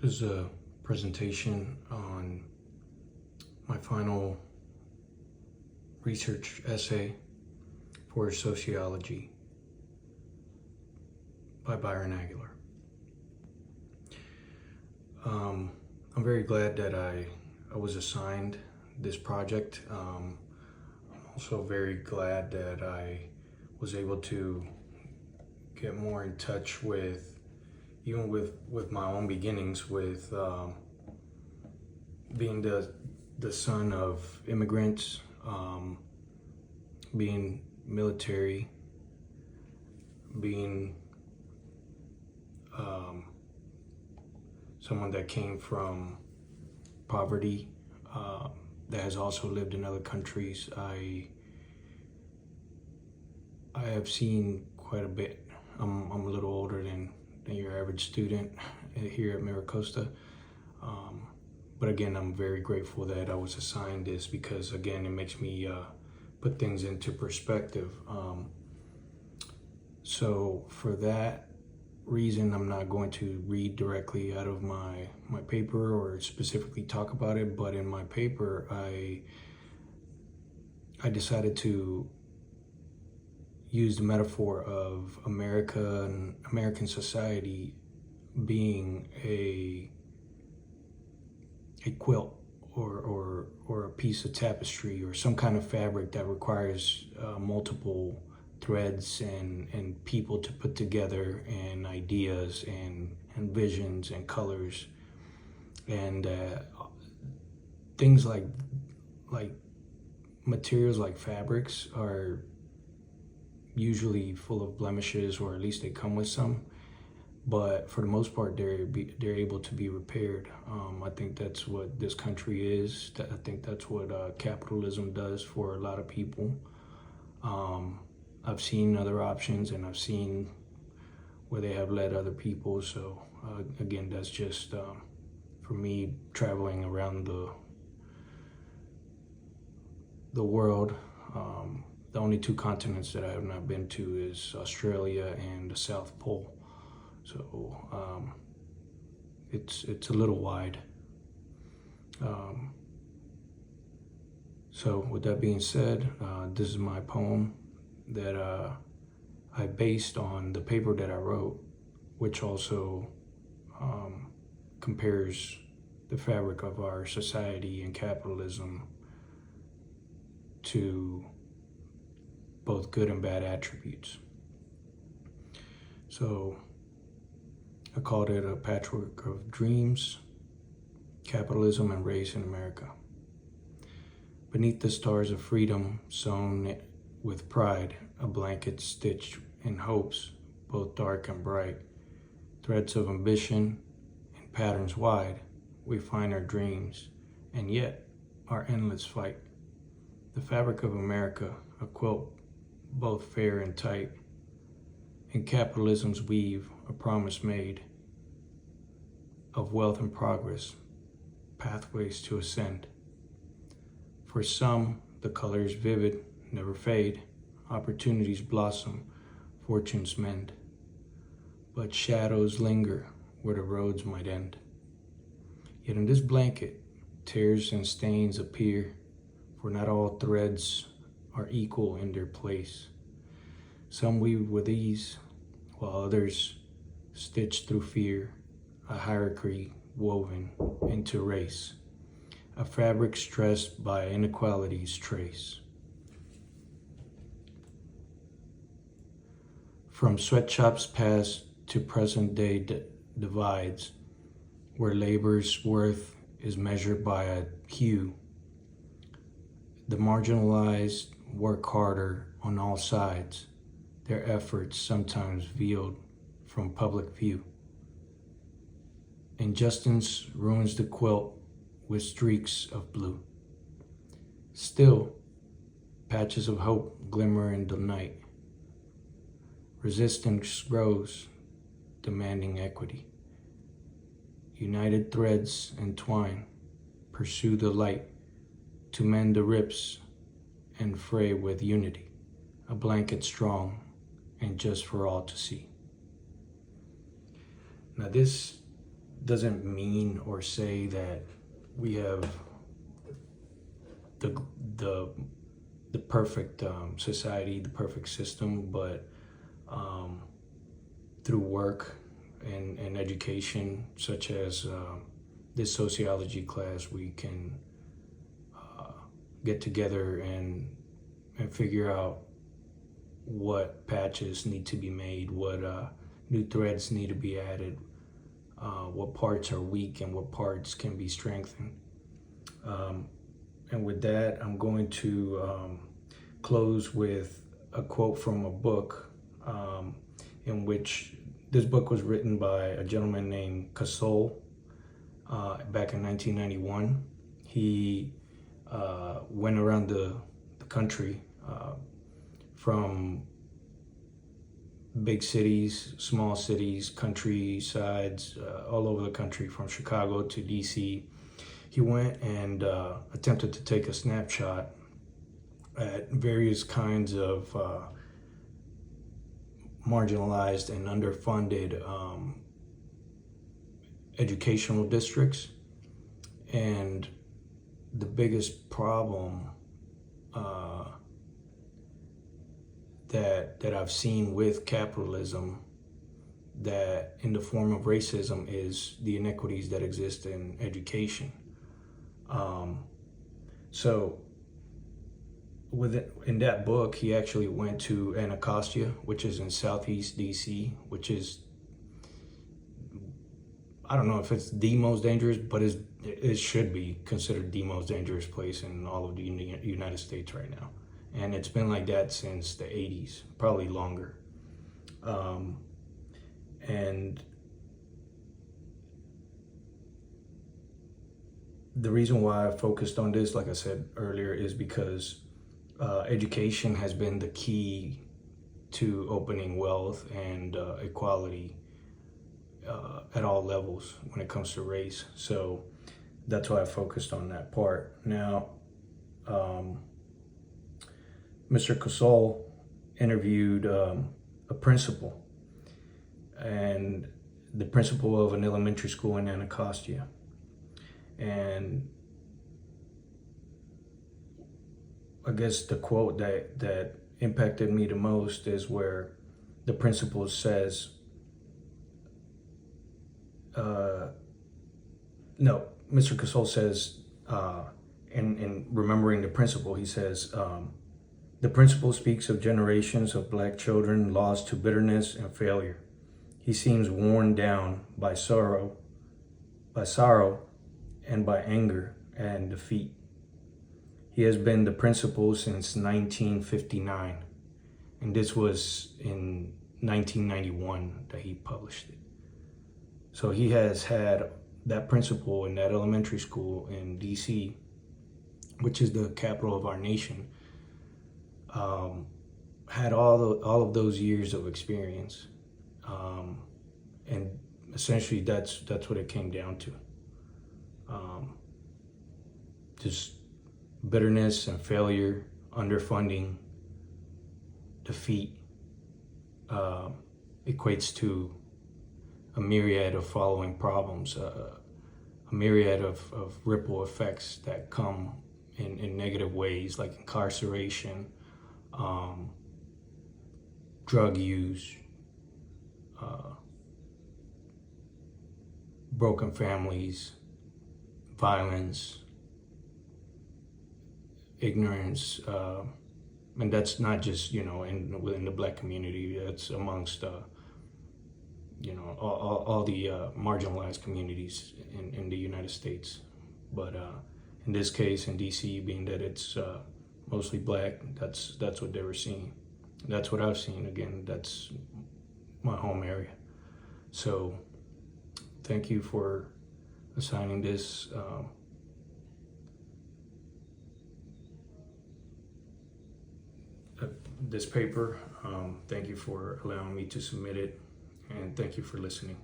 This is a presentation on my final research essay for sociology by Byron Aguilar. I'm very glad that I was assigned this project. I'm also very glad that I was able to get more in touch with, even with my own beginnings, with being the son of immigrants, being military, being someone that came from poverty, that has also lived in other countries. I have seen quite a bit. I'm a little older than your average student here at Miracosta. But again, I'm very grateful that I was assigned this because, again, it makes me put things into perspective. So for that reason, I'm not going to read directly out of my paper or specifically talk about it, but in my paper, I decided to use the metaphor of America and American society being a quilt or a piece of tapestry or some kind of fabric that requires multiple threads and people to put together, and ideas and visions and colors, and things like materials like fabrics are usually full of blemishes, or at least they come with some, but for the most part they're able to be repaired. I think that's what this country is. I think that's what capitalism does for a lot of people. I've seen other options, and I've seen where they have led other people. So again, that's just for me, traveling around the world. The only two continents that I have not been to is Australia and the South Pole. So it's a little wide. So with that being said, this is my poem that I based on the paper that I wrote, which also compares the fabric of our society and capitalism to both good and bad attributes. So I called it a patchwork of dreams, capitalism, and race in America. Beneath the stars of freedom, sewn with pride, a blanket stitched in hopes, both dark and bright, threads of ambition and patterns wide, we find our dreams, and yet our endless fight. The fabric of America, a quilt both fair and tight, in capitalism's weave, a promise made of wealth and progress, pathways to ascend. For some, the color is vivid, never fade, opportunities blossom, fortunes mend, but shadows linger where the roads might end. Yet in this blanket, tears and stains appear, for not all threads are equal in their place. Some weave with ease, while others stitch through fear, a hierarchy woven into race, a fabric stressed by inequality's trace. From sweatshops past to present day divides, where labor's worth is measured by a hue. The marginalized work harder on all sides, their efforts sometimes veiled from public view. Injustice ruins the quilt with streaks of blue. Still, patches of hope glimmer in the night. Resistance grows, demanding equity. United threads entwine, pursue the light to mend the rips and fray with unity, a blanket strong and just for all to see. Now this doesn't mean or say that we have the the the perfect society, the perfect system, but through work and education, such as this sociology class, we can get together and figure out what patches need to be made, what new threads need to be added, what parts are weak and what parts can be strengthened. And with that, I'm going to close with a quote from a book in which this book was written by a gentleman named Casol back in 1991. He went around the country from big cities, small cities, countrysides, all over the country, from Chicago to DC. He went and attempted to take a snapshot at various kinds of marginalized and underfunded educational districts. And the biggest problem that I've seen with capitalism, that in the form of racism, is the inequities that exist in education. So in that book, he actually went to Anacostia, which is in Southeast DC, which is, I don't know if it's the most dangerous, but it should be considered the most dangerous place in all of the United States right now. And it's been like that since the 80s, probably longer. And the reason why I focused on this, like I said earlier, is because education has been the key to opening wealth and equality at all levels when it comes to race. So that's why I focused on that part. Now, Mr. Casol interviewed a principal, and the principal of an elementary school in Anacostia. And I guess the quote that impacted me the most is where the principal says, Mr. Casol says, in remembering the principal, he says, the principal speaks of generations of black children lost to bitterness and failure. He seems worn down by sorrow and by anger and defeat. He has been the principal since 1959, and this was in 1991 that he published it. So he has had that principal in that elementary school in DC, which is the capital of our nation, had all of those years of experience, and essentially that's what it came down to. Just bitterness and failure, underfunding, defeat equates to a myriad of following problems, a myriad of ripple effects that come in negative ways, like incarceration, drug use, broken families, violence, ignorance, and that's not just within the black community. That's amongst all the marginalized communities in the United States. But in this case, in DC, being that it's mostly black, that's what they were seeing. That's what I've seen. Again, that's my home area. So thank you for assigning this this paper. Thank you for allowing me to submit it, and thank you for listening.